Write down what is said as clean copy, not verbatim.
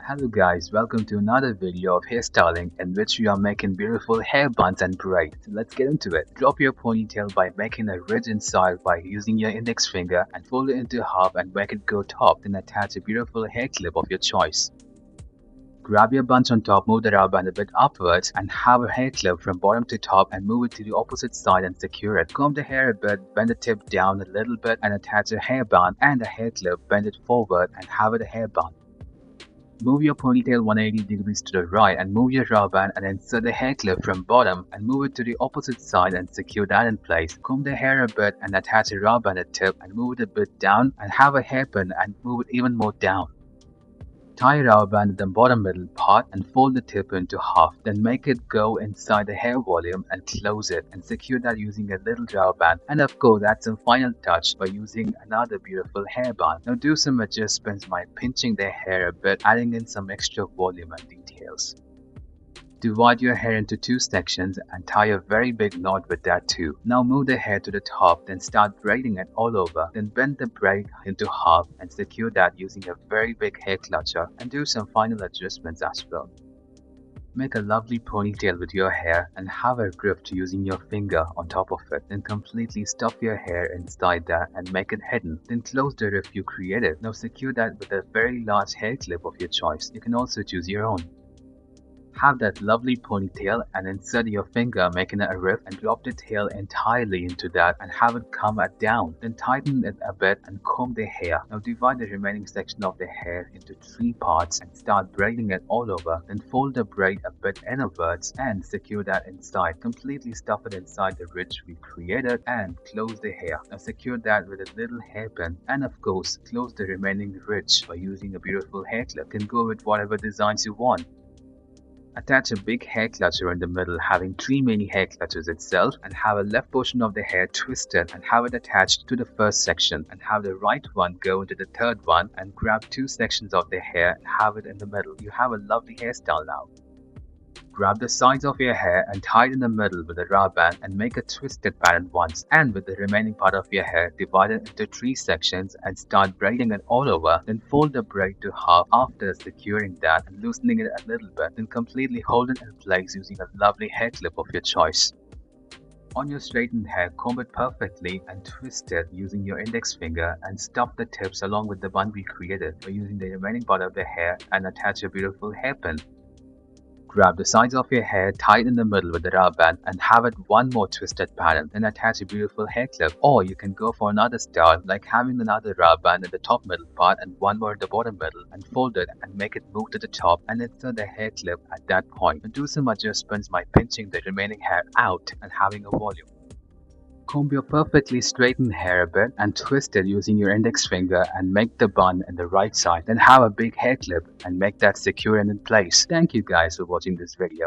Hello guys, welcome to another video of hairstyling in which we are making beautiful hair buns and braids. So let's get into it. Drop your ponytail by making a ridge inside by using your index finger and fold it into half and make it go top. Then attach a beautiful hair clip of your choice. Grab your bunch on top, move the rubber band a bit upwards and have a hair clip from bottom to top and move it to the opposite side and secure it. Comb the hair a bit, bend the tip down a little bit and attach a hair band and a hair clip, bend it forward and have it a hair bun. Move your ponytail 180 degrees to the right and move your rubber band and insert the hair clip from bottom and move it to the opposite side and secure that in place. Comb the hair a bit and attach a rubber band at the tip and move it a bit down and have a hairpin and move it even more down. Tie a rubber band at the bottom middle part and fold the tip into half. Then make it go inside the hair volume and close it and secure that using a little rubber band. And of course add some final touch by using another beautiful hair band. Now do some adjustments by pinching the hair a bit, adding in some extra volume and details. Divide your hair into two sections and tie a very big knot with that too. Now move the hair to the top, then start braiding it all over. Then bend the braid into half and secure that using a very big hair clutcher and do some final adjustments as well. Make a lovely ponytail with your hair and have a rift using your finger on top of it. Then completely stuff your hair inside that and make it hidden. Then close the rift you created. Now secure that with a very large hair clip of your choice. You can also choose your own. Have that lovely ponytail and insert your finger making a rift and drop the tail entirely into that and have it come down. Then tighten it a bit and comb the hair. Now divide the remaining section of the hair into three parts and start braiding it all over. Then fold the braid a bit inwards and secure that inside. Completely stuff it inside the ridge we created and close the hair. Now secure that with a little hairpin and of course close the remaining ridge by using a beautiful hair clip. You can go with whatever designs you want. Attach a big hair clutcher in the middle having three mini hair clutches itself and have a left portion of the hair twisted and have it attached to the first section and have the right one go into the third one and grab two sections of the hair and have it in the middle. You have a lovely hairstyle now. Grab the sides of your hair and tie it in the middle with a rubber band and make a twisted pattern once, and with the remaining part of your hair divide it into three sections and start braiding it all over. Then fold the braid to half after securing that and loosening it a little bit, then completely hold it in place using a lovely hair clip of your choice. On your straightened hair, comb it perfectly and twist it using your index finger and stuff the tips along with the bun we created by using the remaining part of the hair and attach a beautiful hairpin. Grab the sides of your hair, tie it in the middle with the rubber band and have it one more twisted pattern, then attach a beautiful hair clip. Or you can go for another style like having another rubber band in the top middle part and one more in the bottom middle and fold it and make it move to the top and insert the hair clip at that point. And do some adjustments by pinching the remaining hair out and having a volume. Comb your perfectly straightened hair a bit and twist it using your index finger and make the bun in the right side. Then have a big hair clip and make that secure and in place. Thank you guys for watching this video.